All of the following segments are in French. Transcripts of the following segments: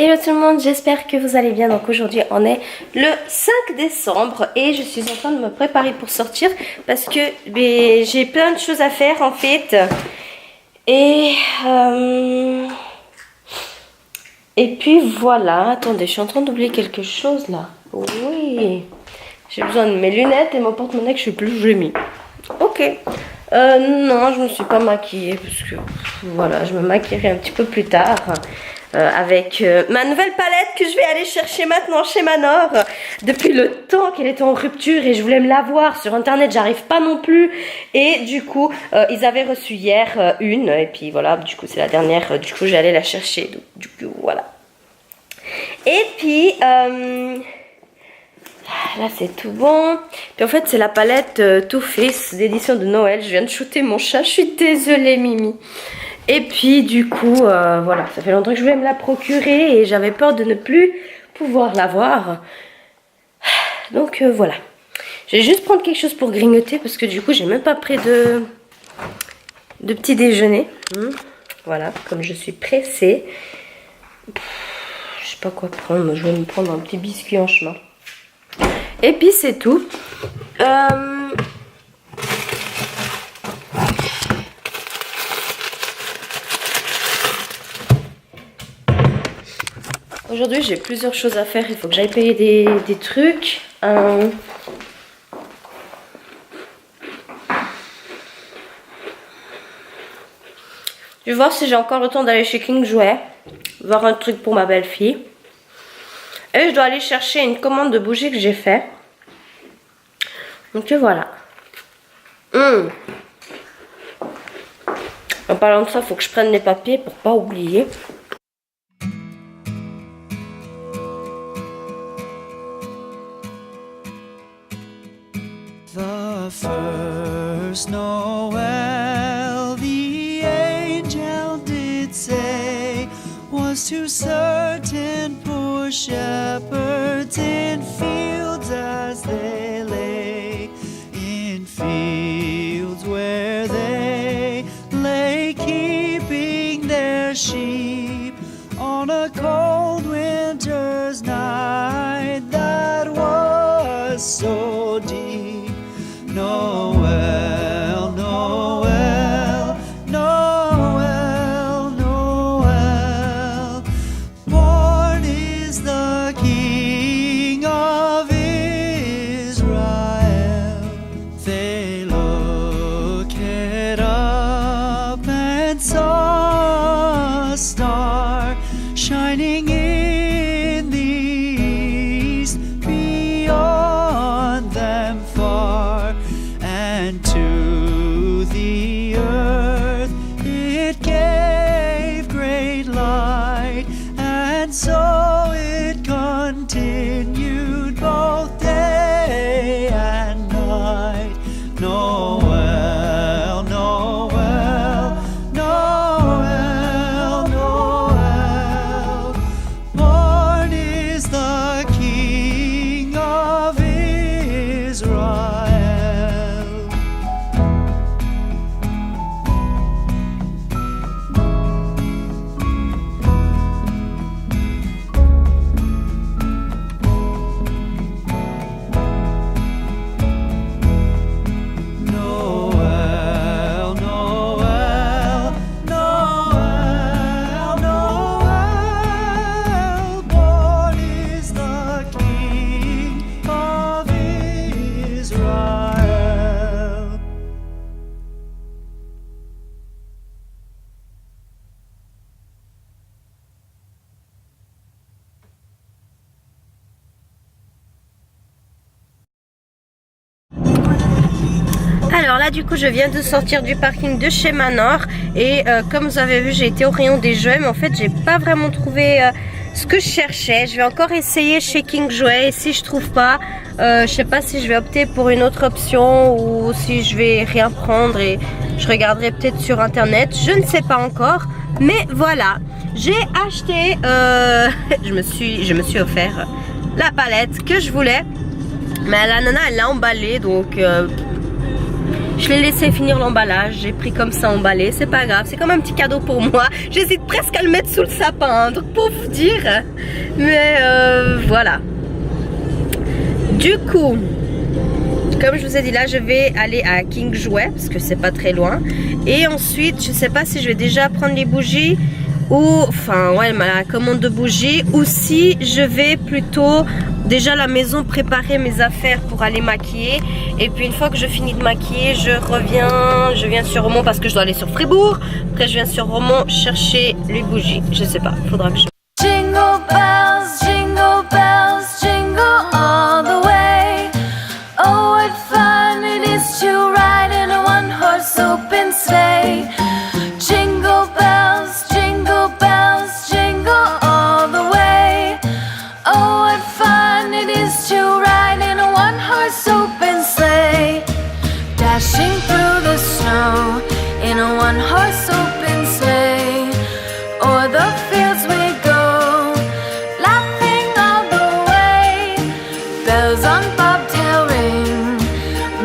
Hello tout le monde, j'espère que vous allez bien. Donc aujourd'hui on est le 5 décembre et je suis en train de me préparer pour sortir parce que j'ai plein de choses à faire en fait. Et puis voilà, attendez, je suis en train d'oublier quelque chose là. Oui, j'ai besoin de mes lunettes et mon porte-monnaie que je sais plus où je l'ai mis. Ok. Non, je me suis pas maquillée parce que voilà, je me maquillerai un petit peu plus tard avec ma nouvelle palette que je vais aller chercher maintenant chez Manor. Depuis le temps qu'elle était en rupture et je voulais me la voir sur internet, j'arrive pas non plus. Et du coup, ils avaient reçu hier une et puis voilà, du coup c'est la dernière. Du coup j'allais la chercher. Donc, du coup voilà. Et puis là c'est tout bon. Puis en fait c'est la palette Too Faced d'édition de Noël. Je viens de shooter mon chat, je suis désolée Mimi. Et puis du coup voilà, ça fait longtemps que je voulais me la procurer et j'avais peur de ne plus pouvoir l'avoir. Donc voilà. Je vais juste prendre quelque chose pour grignoter parce que du coup j'ai même pas pris de petit déjeuner. Voilà, comme je suis pressée. Je sais pas quoi prendre, je vais me prendre un petit biscuit en chemin. Et puis c'est tout. Aujourd'hui j'ai plusieurs choses à faire, il faut que j'aille payer des trucs. Je vais voir si j'ai encore le temps d'aller chez King Jouet, voir un truc pour ma belle-fille. Et je dois aller chercher une commande de bougies que j'ai fait. Donc voilà. En parlant de ça, il faut que je prenne les papiers pour pas oublier. The first Noel, the angel did say, was to certain poor shepherds in fields as they lay, in fields where they lay keeping their sheep on a cold winter's night that was so deep. Noel, Noel, Noel, Noel, born is the King of Israel. They looked up and saw a star shining in the east beyond them far. And to the earth it gave great light, and so it continued both day and night. Noel, Noel, Noel, Noel, born is the King of Israel. Noel, Noel, Noel, Noel, born is the King of Israel. Alors là du coup je viens de sortir du parking de chez Manor et comme vous avez vu j'ai été au rayon des jouets mais en fait j'ai pas vraiment trouvé ce que je cherchais. Je vais encore essayer chez King Jouet et si je trouve pas, je sais pas si je vais opter pour une autre option ou si je vais rien prendre et je regarderai peut-être sur internet, je ne sais pas encore. Mais voilà, j'ai acheté, je me suis offert la palette que je voulais, mais la nana elle l'a emballée donc Je l'ai laissé finir l'emballage, j'ai pris comme ça emballé, c'est pas grave, c'est comme un petit cadeau pour moi. J'hésite presque à le mettre sous le sapin, donc pour vous dire. Mais voilà. Du coup, comme je vous ai dit là, je vais aller à King Jouet parce que c'est pas très loin. Et ensuite, je sais pas si je vais déjà prendre les bougies ou, enfin ouais, ma commande de bougies, ou si je vais plutôt déjà à la maison préparer mes affaires pour aller maquiller. Et puis une fois que je finis de maquiller, je viens sur Romont parce que je dois aller sur Fribourg. Après je viens sur Romont chercher les bougies. Je sais pas, faudra que je... Jingle bells, jingle all the way. Oh, what fun it is to ride in a one-horse open sleigh. Jingle bells, jingle all the way. Oh, what fun it is to ride in a one-horse open sleigh. Dashing through the snow in a one-horse open sleigh. O'er the fields we go, laughing all the way. Bells on bobtail ring,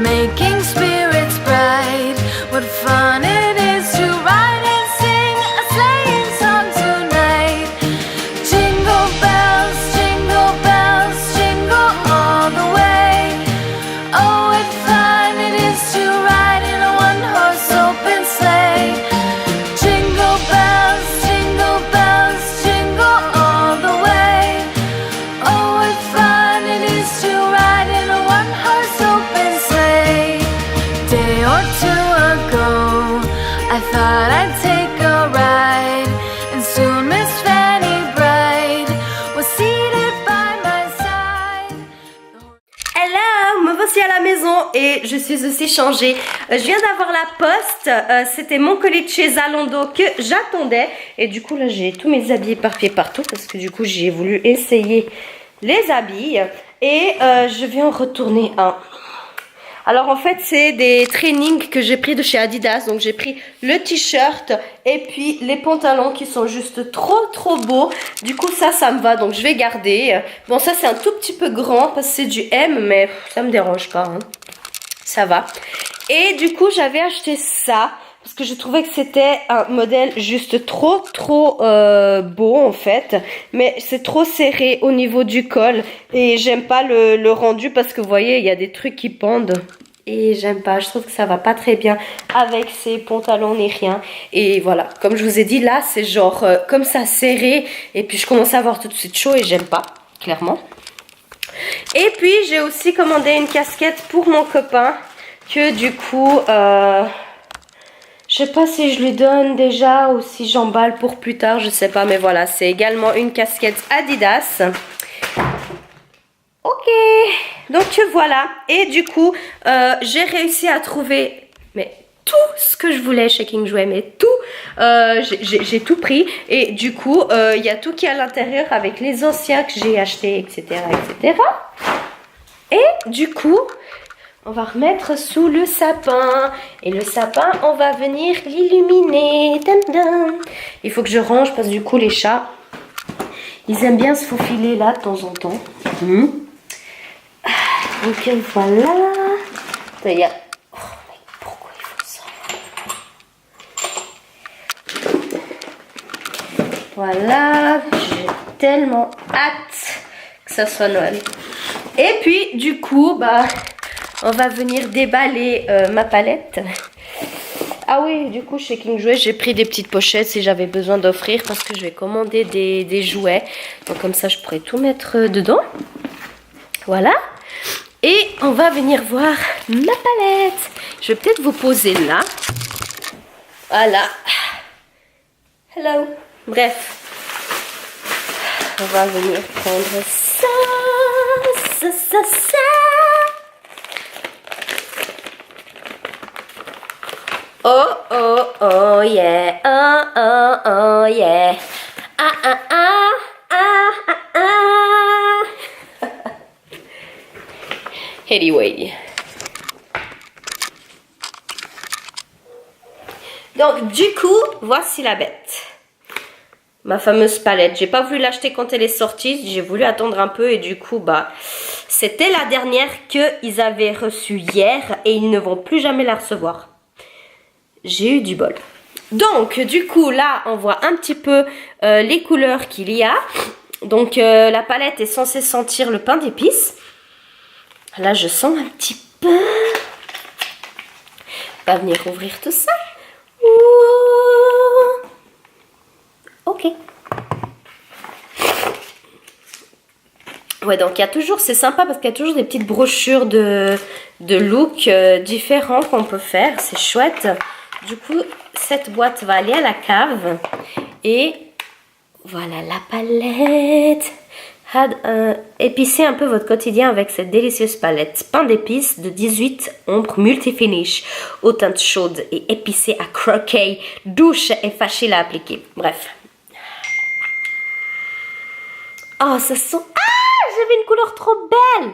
making spirits bright. What fun it is to ride and sing a sleighing song tonight. Jingle bells, jingle all the way. Oh, what fun it is to ride in a one-horse open sleigh. Jingle bells, jingle all the way. Oh, what fun it is to ride in a one-horse open sleigh. Day or two ago, I thought I'd take a ride, and soon Miss Fanny Bright was seated by my side. Hello, me voici à la maison et je suis aussi changée. Je viens d'avoir la poste, c'était mon colis de chez Zalando que j'attendais. Et du coup là j'ai tous mes habits éparpillés partout parce que du coup j'ai voulu essayer les habits. Et je viens en retourner un. Alors en fait c'est des trainings que j'ai pris de chez Adidas. Donc j'ai pris le t-shirt et puis les pantalons qui sont juste trop beaux. Du coup ça me va, donc je vais garder. Bon ça c'est un tout petit peu grand parce que c'est du M, mais ça me dérange pas hein. Ça va. Et du coup j'avais acheté ça parce que je trouvais que c'était un modèle juste trop beau en fait. Mais c'est trop serré au niveau du col et j'aime pas le rendu parce que vous voyez il y a des trucs qui pendent. Et j'aime pas, je trouve que ça va pas très bien avec ces pantalons ni rien. Et voilà, comme je vous ai dit là c'est genre comme ça serré. Et puis je commence à avoir tout de suite chaud et j'aime pas, clairement. Et puis j'ai aussi commandé une casquette pour mon copain. Que du coup, je sais pas si je lui donne déjà ou si j'emballe pour plus tard, je sais pas. Mais voilà, c'est également une casquette Adidas. Ok, donc voilà. Et du coup, j'ai réussi à trouver tout ce que je voulais chez King Jouet, mais tout, j'ai tout pris. Et du coup, il y a tout qui est à l'intérieur avec les anciens que j'ai achetés, etc., etc. Et du coup, on va remettre sous le sapin. Et le sapin, on va venir l'illuminer. Il faut que je range parce que du coup, les chats, ils aiment bien se faufiler là de temps en temps. Donc voilà. D'ailleurs, oh, mais pourquoi ils font ça? Voilà. J'ai tellement hâte que ça soit Noël. Et puis, du coup, bah, on va venir déballer ma palette. Ah oui, du coup, chez King Jouet, j'ai pris des petites pochettes si j'avais besoin d'offrir parce que je vais commander des jouets. Donc comme ça, je pourrais tout mettre dedans. Voilà. Et on va venir voir ma palette. Je vais peut-être vous poser là. Voilà. Hello. Bref. On va venir prendre ça. Oh yeah. Oh yeah. Anyway. Donc du coup, voici la bête. Ma fameuse palette. J'ai pas voulu l'acheter quand elle est sortie. J'ai voulu attendre un peu et du coup, bah, c'était la dernière qu'ils avaient reçue hier et ils ne vont plus jamais la recevoir. J'ai eu du bol. Donc, du coup, là, on voit un petit peu les couleurs qu'il y a. Donc, la palette est censée sentir le pain d'épices. Là, je sens un petit peu. On va venir ouvrir tout ça. Ouh. Ok. Ouais, donc il y a toujours, c'est sympa parce qu'il y a toujours des petites brochures de look différents qu'on peut faire. C'est chouette. Du coup, cette boîte va aller à la cave. Et voilà la palette. Épicez un peu votre quotidien avec cette délicieuse palette. Pain d'épices de 18 ombres multifinish. Aux teintes chaudes et épicées à croquer. Douce et facile à appliquer. Bref. Oh, ça sent... Ah, j'avais une couleur trop belle.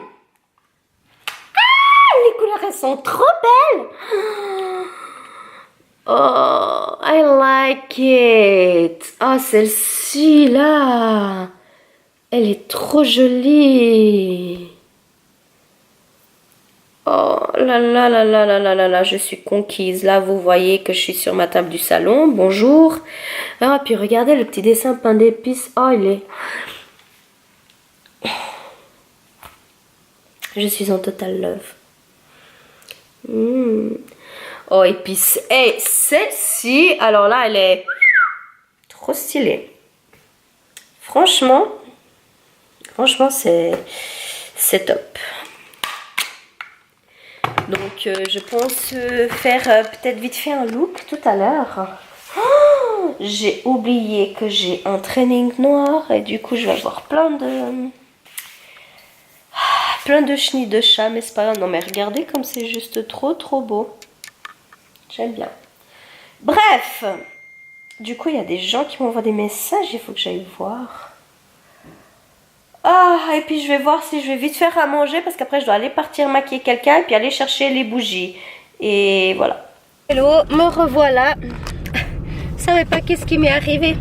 Ah, les couleurs, elles sont trop belles. Oh, I like it. Oh, celle-ci, là. Elle est trop jolie. Oh là là là là là là là là, je suis conquise. Là, vous voyez que je suis sur ma table du salon. Bonjour. Ah, puis regardez le petit dessin pain d'épices. Oh, il est... Je suis en total love. Oh, et puis celle-ci, alors là, elle est trop stylée. Franchement, c'est top. Donc, je pense faire peut-être vite fait un look tout à l'heure. Oh, j'ai oublié que j'ai un training noir et du coup, je vais avoir plein de chenilles de chat, mais c'est pas grave. Non, mais regardez comme c'est juste trop beau. J'aime bien. Bref, du coup, il y a des gens qui m'envoient des messages. Il faut que j'aille voir. Ah, et puis je vais voir si je vais vite faire à manger parce qu'après, je dois aller partir maquiller quelqu'un et puis aller chercher les bougies. Et voilà. Hello, me revoilà. Vous savez pas qu'est-ce qui m'est arrivé?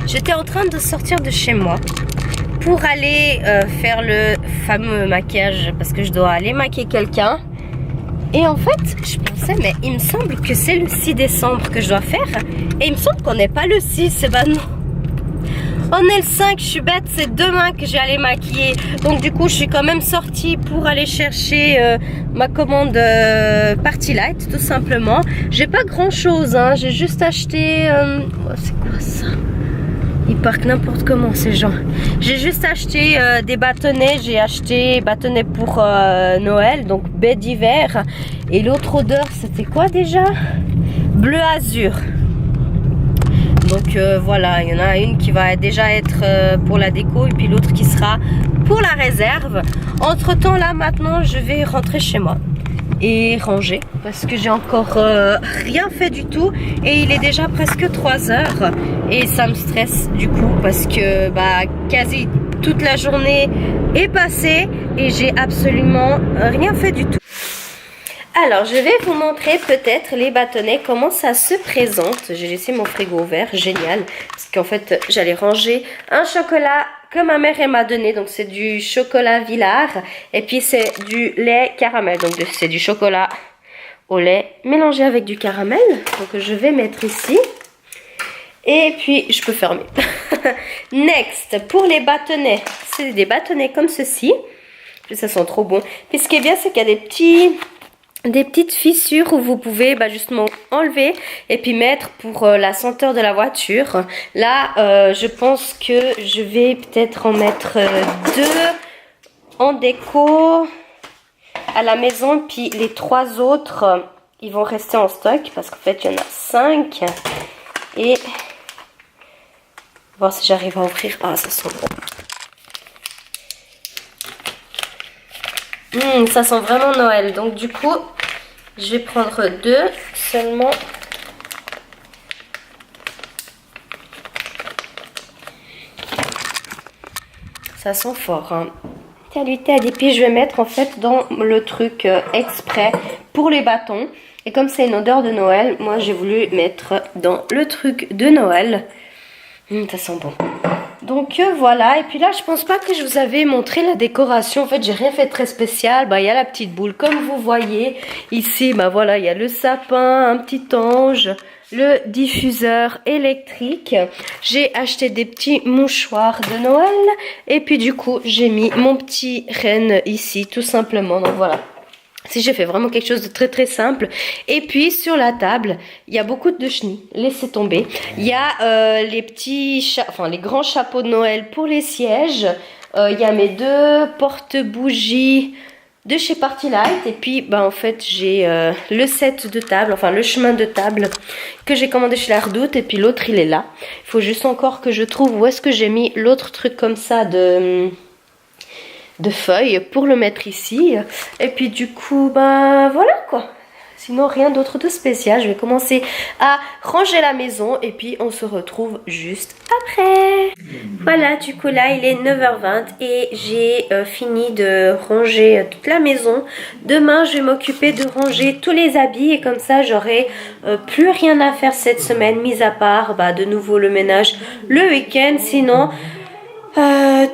J'étais en train de sortir de chez moi pour aller faire le fameux maquillage parce que je dois aller maquiller quelqu'un. Et en fait, je pensais, mais il me semble que c'est le 6 décembre que je dois faire. Et il me semble qu'on n'est pas le 6, et ben non. On est le 5, je suis bête, c'est demain que j'ai allé maquiller. Donc du coup, je suis quand même sortie pour aller chercher ma commande Party Light, tout simplement. J'ai pas grand chose, hein. J'ai juste acheté... Oh, c'est quoi ça? Ils parquent n'importe comment ces gens. J'ai juste acheté des bâtonnets. J'ai acheté bâtonnets pour Noël, donc baie d'hiver. Et l'autre odeur, c'était quoi déjà? Bleu azur. Donc voilà, il y en a une qui va déjà être pour la déco et puis l'autre qui sera pour la réserve. Entre temps là maintenant, je vais rentrer chez moi et ranger parce que j'ai encore rien fait du tout et il est déjà presque 3 heures et ça me stresse du coup parce que bah quasi toute la journée est passée et j'ai absolument rien fait du tout. Alors je vais vous montrer peut-être les bâtonnets, comment ça se présente. J'ai laissé mon frigo ouvert, génial, parce qu'en fait j'allais ranger un chocolat que ma mère m'a donné, donc c'est du chocolat Villars et puis c'est du lait caramel, donc c'est du chocolat au lait mélangé avec du caramel. Donc je vais mettre ici et puis je peux fermer. Next, pour les bâtonnets, c'est des bâtonnets comme ceci. Ça sent trop bon. Puis ce qui est bien, c'est qu'il y a des petites fissures où vous pouvez justement enlever et puis mettre pour la senteur de la voiture. Là, je pense que je vais peut-être en mettre 2 en déco à la maison. Puis les 3 autres, ils vont rester en stock parce qu'en fait, il y en a 5. Et voir si j'arrive à ouvrir. Ah, ça sent bon. Ça sent vraiment Noël. Donc du coup, je vais prendre 2 seulement. Ça sent fort. Hein. Salut Ted. Et puis je vais mettre en fait dans le truc exprès pour les bâtons. Et comme c'est une odeur de Noël, moi j'ai voulu mettre dans le truc de Noël. Ça sent bon. Donc voilà, et puis là je pense pas que je vous avais montré la décoration. En fait j'ai rien fait de très spécial. Bah il y a la petite boule comme vous voyez. Ici bah voilà, il y a le sapin, un petit ange, le diffuseur électrique. J'ai acheté des petits mouchoirs de Noël. Et puis du coup j'ai mis mon petit renne ici tout simplement. Donc voilà. Si j'ai fait vraiment quelque chose de très très simple. Et puis sur la table, il y a beaucoup de chenilles. Laissez tomber. Il y a les grands chapeaux de Noël pour les sièges. Il y a mes 2 porte-bougies de chez Party Light. Et puis bah en fait j'ai le set de table, enfin le chemin de table que j'ai commandé chez la Redoute. Et puis l'autre il est là. Il faut juste encore que je trouve où est-ce que j'ai mis l'autre truc comme ça de feuilles pour le mettre ici. Et puis du coup bah voilà quoi, sinon rien d'autre de spécial. Je vais commencer à ranger la maison et puis on se retrouve juste après. Voilà, du coup là il est 9h20 et j'ai fini de ranger toute la maison. Demain je vais m'occuper de ranger tous les habits et comme ça j'aurai plus rien à faire cette semaine, mis à part bah, de nouveau le ménage le week-end. Sinon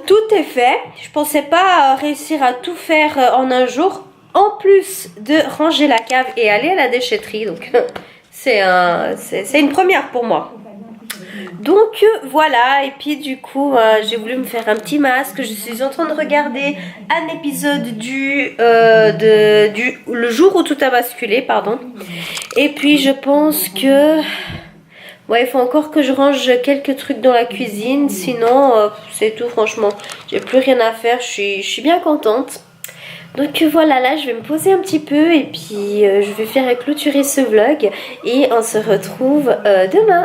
tout est fait. Je pensais pas réussir à tout faire en un jour. En plus de ranger la cave et aller à la déchetterie. Donc c'est une première pour moi. Donc voilà. Et puis du coup j'ai voulu me faire un petit masque. Je suis en train de regarder un épisode le jour où tout a basculé, pardon. Et puis je pense que ouais, il faut encore que je range quelques trucs dans la cuisine. Sinon, c'est tout, franchement. J'ai plus rien à faire. Je suis bien contente. Donc voilà, là, je vais me poser un petit peu. Et puis, je vais faire clôturer ce vlog. Et on se retrouve demain.